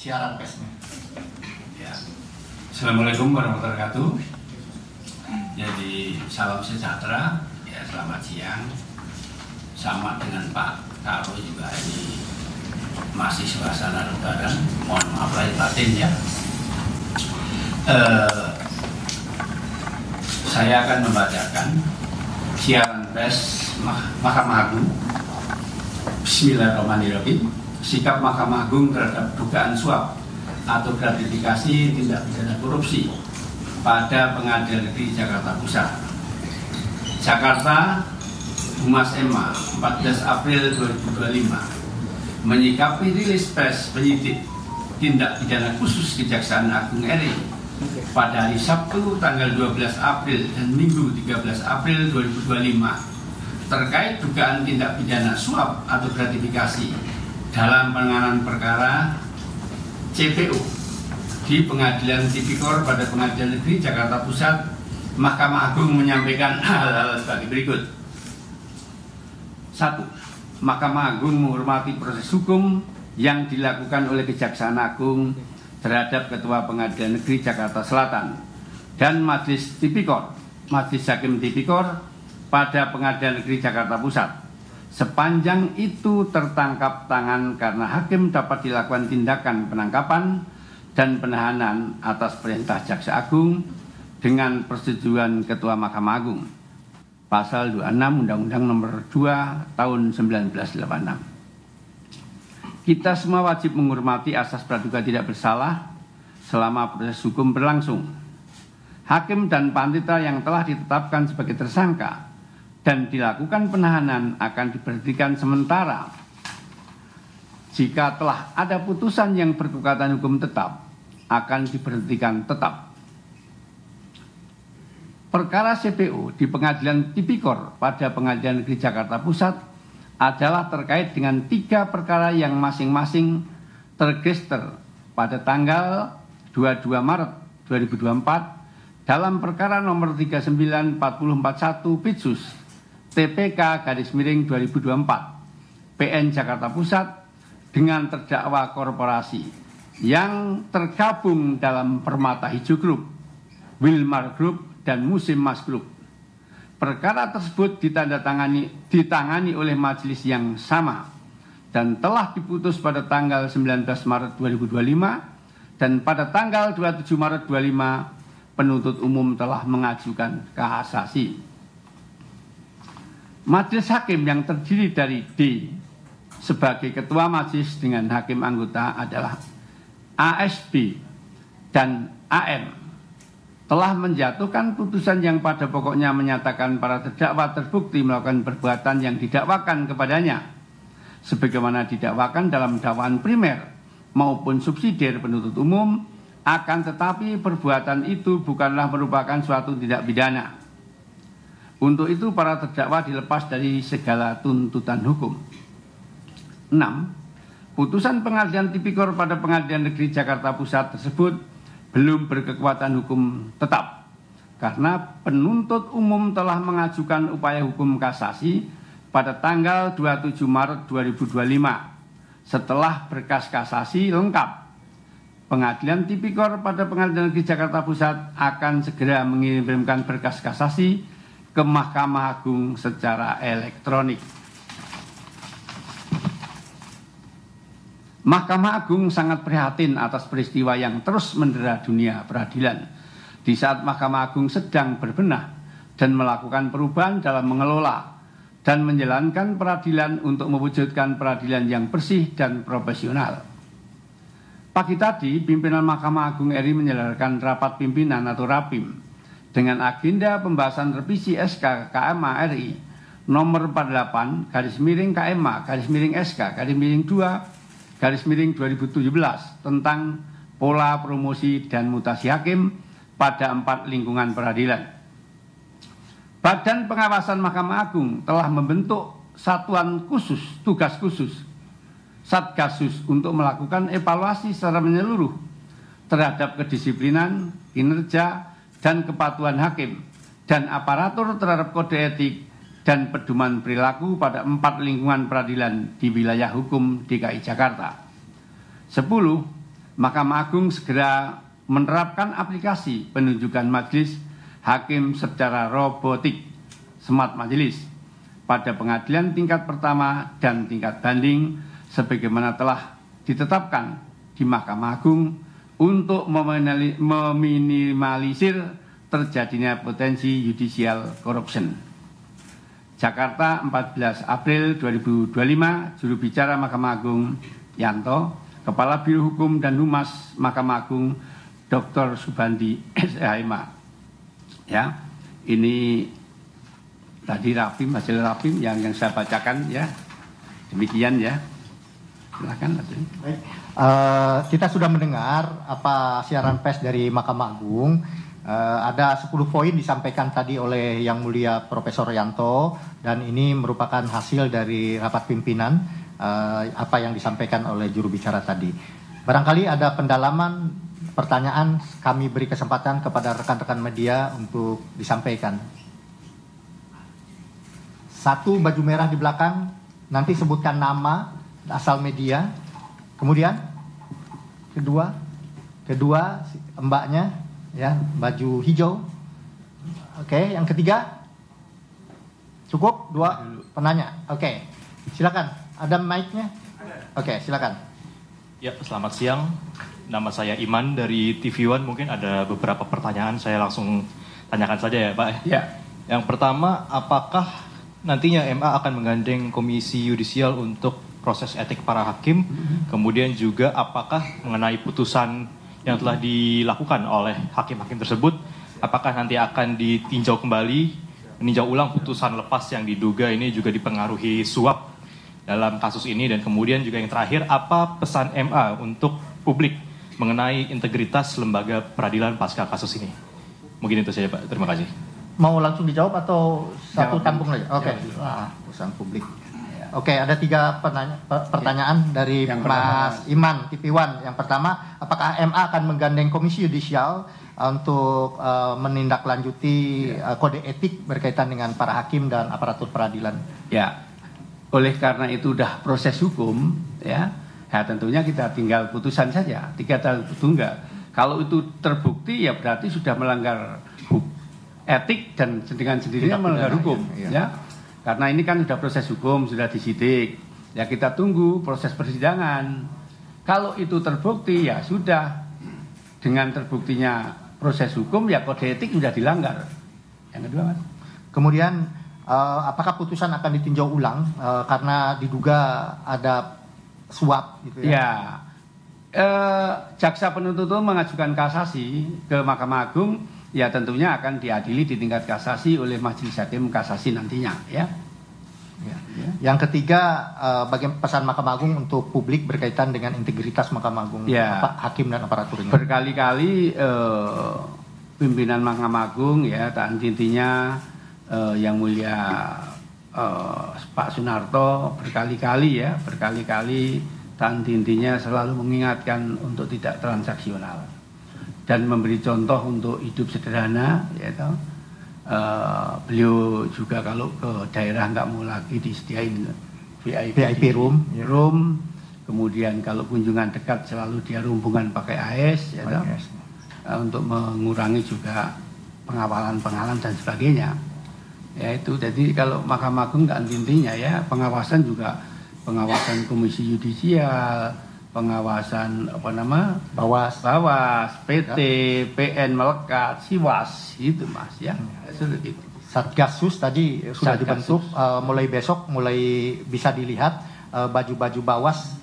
siaran persnya. Ya. Assalamualaikum warahmatullahi wabarakatuh. Jadi salam sejahtera, ya selamat siang. Sama dengan Pak Karo juga ini masih suasana lebaran. Mohon maaf lahir batin ya. Saya akan membacakan siaran pers Mahkamah Agung. Bismillahirrahmanirrahim. Sikap Mahkamah Agung terhadap dugaan suap atau gratifikasi tindak pidana korupsi pada Pengadilan Negeri Jakarta Pusat. Jakarta, Humas MA, 14 April 2025, menyikapi rilis pers penyidik tindak pidana khusus Kejaksaan Agung RI pada hari Sabtu tanggal 12 April dan Minggu 13 April 2025 terkait dugaan tindak pidana suap atau gratifikasi dalam penanganan perkara CPO di Pengadilan Tipikor pada Pengadilan Negeri Jakarta Pusat. Mahkamah Agung menyampaikan hal-hal sebagai berikut. 1. Mahkamah Agung menghormati proses hukum yang dilakukan oleh Kejaksaan Agung terhadap Ketua Pengadilan Negeri Jakarta Selatan dan Majelis Tipikor, Majelis Hakim Tipikor pada Pengadilan Negeri Jakarta Pusat. Sepanjang itu tertangkap tangan karena hakim dapat dilakukan tindakan penangkapan dan penahanan atas perintah Jaksa Agung dengan persetujuan Ketua Mahkamah Agung. Pasal 26 Undang-Undang Nomor 2 Tahun 1986. Kita semua wajib menghormati asas praduga tidak bersalah selama proses hukum berlangsung. Hakim dan panitera yang telah ditetapkan sebagai tersangka dan dilakukan penahanan akan diberhentikan sementara. Jika telah ada putusan yang berkekuatan hukum tetap, akan diberhentikan tetap. Perkara CPO di Pengadilan Tipikor pada Pengadilan Negeri Jakarta Pusat adalah terkait dengan 3 perkara yang masing-masing terregister pada tanggal 22 Maret 2024 dalam perkara nomor 39441 Pitsus TPK-2024 PN Jakarta Pusat dengan terdakwa korporasi yang tergabung dalam Permata Hijau Group, Wilmar Group, dan Musim Mas Group. Perkara tersebut ditangani oleh majelis yang sama dan telah diputus pada tanggal 19 Maret 2025 dan pada tanggal 27 Maret 2025 penuntut umum telah mengajukan kasasi. Majelis hakim yang terdiri dari D sebagai ketua majelis dengan hakim anggota adalah ASB dan AM telah menjatuhkan putusan yang pada pokoknya menyatakan para terdakwa terbukti melakukan perbuatan yang didakwakan kepadanya sebagaimana didakwakan dalam dakwaan primer maupun subsidiar penuntut umum, akan tetapi perbuatan itu bukanlah merupakan suatu tindak pidana. Untuk itu para terdakwa dilepas dari segala tuntutan hukum. 6. Putusan Pengadilan Tipikor pada Pengadilan Negeri Jakarta Pusat tersebut belum berkekuatan hukum tetap karena penuntut umum telah mengajukan upaya hukum kasasi pada tanggal 27 Maret 2025. Setelah berkas kasasi lengkap, Pengadilan Tipikor pada Pengadilan Negeri Jakarta Pusat akan segera mengirimkan berkas kasasi ke Mahkamah Agung secara elektronik. Mahkamah Agung sangat prihatin atas peristiwa yang terus mendera dunia peradilan di saat Mahkamah Agung sedang berbenah dan melakukan perubahan dalam mengelola dan menjalankan peradilan untuk mewujudkan peradilan yang bersih dan profesional. Pagi tadi, pimpinan Mahkamah Agung RI menyelenggarakan rapat pimpinan atau RAPIM dengan agenda pembahasan revisi SK KMA RI nomor 48 KMA SK 2 2017 tentang pola promosi dan mutasi hakim pada 4 lingkungan peradilan. Badan Pengawasan Mahkamah Agung telah membentuk satuan khusus, tugas khusus, Satgasus untuk melakukan evaluasi secara menyeluruh terhadap kedisiplinan, kinerja, dan kepatuhan hakim dan aparatur terhadap kode etik dan pedoman perilaku pada 4 lingkungan peradilan di wilayah hukum DKI Jakarta. 10. Mahkamah Agung segera menerapkan aplikasi penunjukan majelis hakim secara robotik smart majelis pada pengadilan tingkat pertama dan tingkat banding sebagaimana telah ditetapkan di Mahkamah Agung untuk meminimalisir terjadinya potensi judicial corruption. Jakarta, 14 April 2025, juru bicara Mahkamah Agung Yanto, Kepala Biro Hukum dan Humas Mahkamah Agung Dr. Subandi SHMA. Ya, ini tadi rapim, hasil rapim yang saya bacakan ya. Demikian ya. Silakan. Baik. Kita sudah mendengar apa siaran pers dari Mahkamah Agung. Ada 10 poin disampaikan tadi oleh Yang Mulia Profesor Yanto, dan ini merupakan hasil dari rapat pimpinan apa yang disampaikan oleh juru bicara tadi. Barangkali ada pendalaman pertanyaan, kami beri kesempatan kepada rekan-rekan media untuk disampaikan. Satu, baju merah di belakang, nanti sebutkan nama, asal media. Kemudian kedua mbaknya ya, baju hijau. Oke, yang ketiga cukup 2 penanya. Oke, silakan. Ada mic-nya? Oke, silakan. Ya, selamat siang. Nama saya Iman dari TV One. Mungkin ada beberapa pertanyaan, saya langsung tanyakan saja ya Pak. Ya. Yang pertama, apakah nantinya MA akan menggandeng Komisi Yudisial untuk proses etik para hakim? Kemudian juga apakah mengenai putusan yang telah dilakukan oleh hakim-hakim tersebut, apakah nanti akan ditinjau kembali, meninjau ulang putusan lepas yang diduga ini juga dipengaruhi suap dalam kasus ini? Dan kemudian juga yang terakhir, apa pesan MA untuk publik mengenai integritas lembaga peradilan pasca kasus ini? Mungkin itu saja Pak, terima kasih. Mau langsung dijawab atau satu Jawab. tampung lagi? Oke. Pesan publik. Oke, ada 3 pertanyaan dari Yang Mas Iman, TV One. Yang pertama, apakah MA akan menggandeng Komisi Yudisial untuk menindaklanjuti kode etik berkaitan dengan para hakim dan aparatur peradilan? Ya, oleh karena itu sudah proses hukum, ya tentunya kita tinggal putusan saja, 3 tahun tunggal. Kalau itu terbukti, ya berarti sudah melanggar etik dan dengan sendirinya melanggar hukum, ya. Karena ini kan sudah proses hukum, sudah disidik. Ya kita tunggu proses persidangan. Kalau itu terbukti, ya sudah. Dengan terbuktinya proses hukum, ya kode etik sudah dilanggar. Yang kedua, Mas. Kemudian, apakah putusan akan ditinjau ulang karena diduga ada suap gitu ya? Ya, jaksa penuntut umum mengajukan kasasi ke Mahkamah Agung, ya tentunya akan diadili di tingkat kasasi oleh Majelis Hakim Kasasi nantinya, ya. Yang ketiga, bagaimana pesan Mahkamah Agung untuk publik berkaitan dengan integritas Mahkamah Agung, hakim dan aparaturnya? Berkali-kali pimpinan Mahkamah Agung, ya intinya Yang Mulia Pak Sunarto berkali-kali intinya selalu mengingatkan untuk tidak transaksional dan memberi contoh untuk hidup sederhana, yaitu beliau juga kalau ke daerah nggak mau lagi disediain VIP room, kemudian kalau kunjungan dekat selalu dia rombongan pakai AS, ya untuk mengurangi juga pengawalan dan sebagainya. Ya itu, jadi kalau Mahkamah Agung nggak intinya ya pengawasan juga pengawasan Komisi Yudisial, pengawasan Bawas, PT, PN melekat, Siwas itu Mas ya. Itu. Satgasus tadi sudah dibentuk, mulai besok mulai bisa dilihat baju-baju Bawas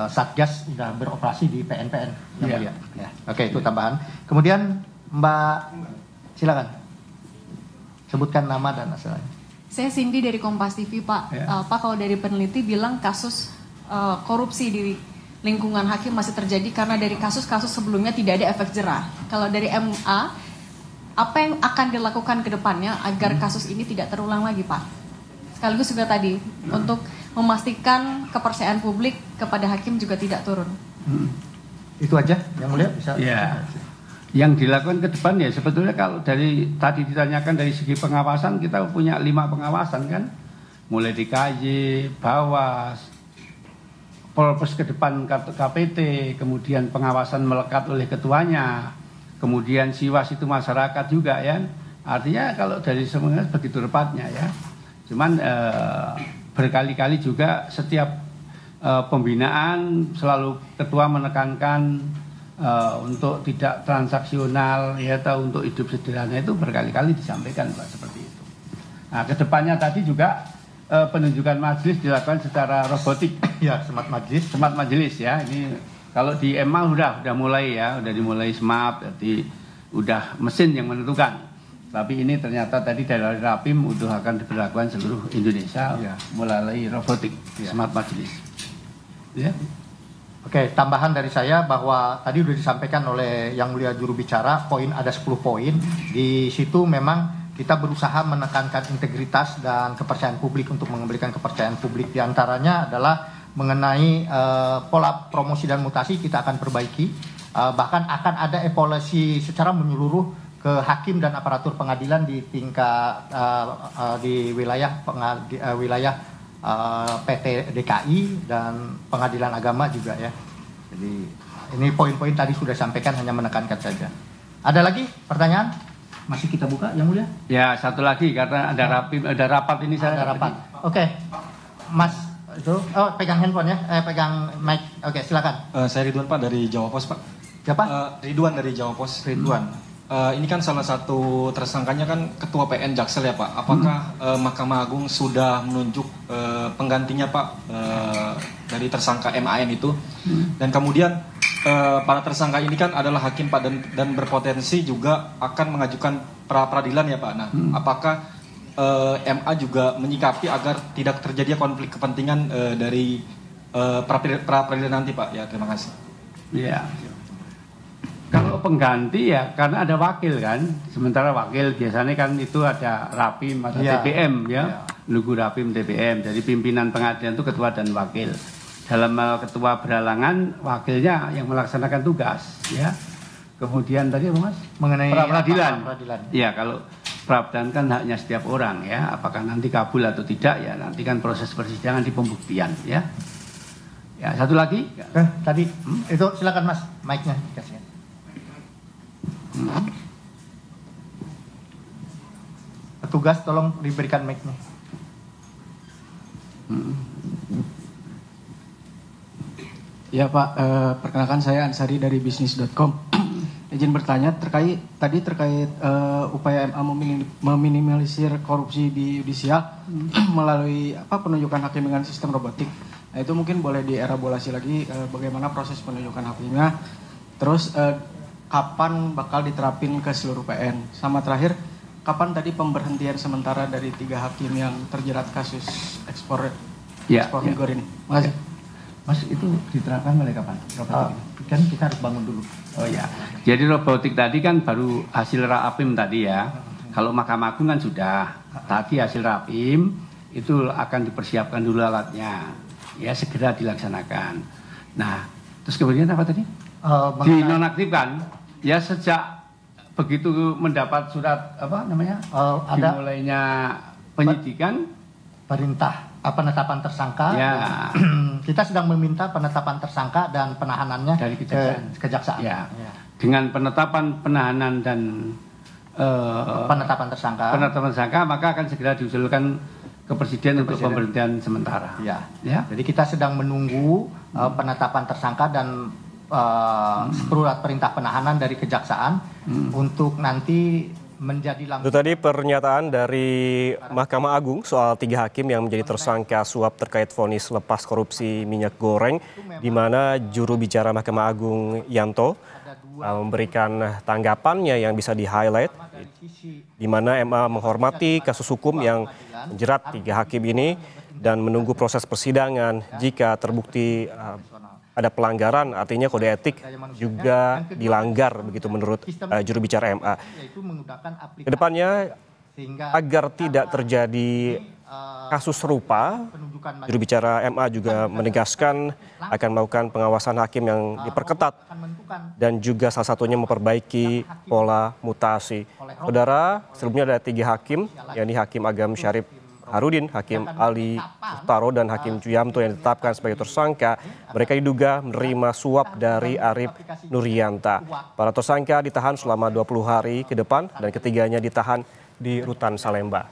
Satgas sudah beroperasi di PN-PN yang mulia. Ya. Oke, itu tambahan. Kemudian Mbak silakan sebutkan nama dan asalnya. Saya Cindy dari Kompas TV Pak. Pak, kalau dari peneliti bilang kasus korupsi di lingkungan hakim masih terjadi karena dari kasus-kasus sebelumnya tidak ada efek jerah. Kalau dari MA, apa yang akan dilakukan ke depannya agar kasus ini tidak terulang lagi, Pak? Sekaligus juga tadi untuk memastikan kepercayaan publik kepada hakim juga tidak turun. Itu aja yang mulia bisa. Ya. Yang dilakukan ke depan ya sebetulnya kalau dari tadi ditanyakan dari segi pengawasan, kita punya 5 pengawasan kan, mulai di KJ, Bawas, purpose ke depan KPT, kemudian pengawasan melekat oleh ketuanya, kemudian siwas itu masyarakat juga ya. Artinya kalau dari semuanya begitu tepatnya ya. Cuman berkali-kali juga setiap pembinaan selalu ketua menekankan untuk tidak transaksional ya, atau untuk hidup sederhana, itu berkali-kali disampaikan Pak seperti itu. Nah, kedepannya tadi juga penunjukan majelis dilakukan secara robotik. Ya, smart majelis. Smart majelis ya. Ini kalau di MA udah mulai ya, udah dimulai smart, jadi udah mesin yang menentukan. Tapi ini ternyata tadi dari Rapim udah akan diberlakukan seluruh Indonesia ya, melalui robotik ya. Smart majelis. Ya. Oke, tambahan dari saya bahwa tadi sudah disampaikan oleh Yang Mulia Juru Bicara, poin ada 10 poin. Di situ memang kita berusaha menekankan integritas dan kepercayaan publik untuk mengembalikan kepercayaan publik. Di antaranya adalah mengenai pola promosi dan mutasi kita akan perbaiki. Bahkan akan ada evaluasi secara menyeluruh ke hakim dan aparatur pengadilan di tingkat di wilayah PT DKI dan pengadilan agama juga ya. Jadi ini poin-poin tadi sudah sampaikan, hanya menekankan saja. Ada lagi pertanyaan? Masih kita buka Yang Mulia? Ya, satu lagi karena ada rapat ini saya. Ada rapat. Oke. Mas itu pegang handphone ya, pegang mic. Oke, silakan. Saya Ridwan Pak dari Jawa Pos Pak. Siapa? Ridwan dari Jawa Pos. Ridwan. Ini kan salah satu tersangkanya kan Ketua PN Jaksel ya Pak. Apakah Mahkamah Agung sudah menunjuk penggantinya Pak dari tersangka MAN itu? Dan kemudian para tersangka ini kan adalah hakim Pak dan berpotensi juga akan mengajukan pra peradilan ya Pak. Nah, apakah MA juga menyikapi agar tidak terjadi konflik kepentingan dari pra peradilan nanti Pak? Ya, terima kasih. Iya. Kalau pengganti ya karena ada wakil kan, sementara wakil biasanya kan itu ada Rapim atau TPM ya, lugu Rapim TPM. Jadi pimpinan pengadilan itu ketua dan wakil. Dalam ketua beralangan, wakilnya yang melaksanakan tugas ya. Kemudian tadi apa Mas? Mengenai pra peradilan. Ya, kalau pra peradilan kan haknya setiap orang ya. Apakah nanti kabul atau tidak ya, nanti kan proses persidangan di pembuktian ya. Ya, satu lagi. Tadi itu silakan Mas, mic-nya dikasih. Petugas tolong diberikan mic-nya. Ya Pak, perkenalkan saya Ansari dari bisnis.com. Izin bertanya terkait upaya MA meminimalisir korupsi di yudisial melalui penunjukan hakim dengan sistem robotik. Nah, itu mungkin boleh dielaborasi lagi bagaimana proses penunjukan hakimnya. Terus kapan bakal diterapin ke seluruh PN? Sama terakhir, kapan tadi pemberhentian sementara dari 3 hakim yang terjerat kasus ekspor migor ini? Makasih. Mas, itu diterapkan mulai kapan? Kan kita harus bangun dulu. Oh ya, jadi robotik tadi kan baru hasil Rapim tadi ya. Kalau Mahkamah Agung kan sudah. Tadi hasil Rapim itu akan dipersiapkan dulu alatnya. Ya, segera dilaksanakan. Nah, terus kemudian apa tadi? Dinonaktifkan. Ya, sejak begitu mendapat surat dimulainya penyidikan penetapan tersangka. Ya. Kita sedang meminta penetapan tersangka dan penahanannya dari kejaksaan. Ya. Dengan penetapan penahanan dan penetapan tersangka, maka akan segera diusulkan ke Presiden untuk pemberhentian sementara. Ya. Jadi kita sedang menunggu penetapan tersangka dan surat perintah penahanan dari kejaksaan untuk nanti menjadi Itu tadi pernyataan dari Mahkamah Agung soal 3 hakim yang menjadi tersangka suap terkait vonis lepas korupsi minyak goreng, di mana juru bicara Mahkamah Agung Yanto memberikan tanggapannya yang bisa di-highlight, di mana MA menghormati kasus hukum yang menjerat 3 hakim ini dan menunggu proses persidangan. Jika terbukti ada pelanggaran, artinya kode etik juga dilanggar, begitu menurut juru bicara MA. Kedepannya, agar tidak terjadi kasus serupa, juru bicara MA juga menegaskan akan melakukan pengawasan hakim yang diperketat dan juga salah satunya memperbaiki pola mutasi. Saudara, sebelumnya ada 3 hakim, yakni Hakim Agam Syarif Harudin, Hakim Ali Muhtaro, dan Hakim Juyamto yang ditetapkan sebagai tersangka, mereka diduga menerima suap dari Arif Nurianta. Para tersangka ditahan selama 20 hari ke depan dan ketiganya ditahan di Rutan Salemba.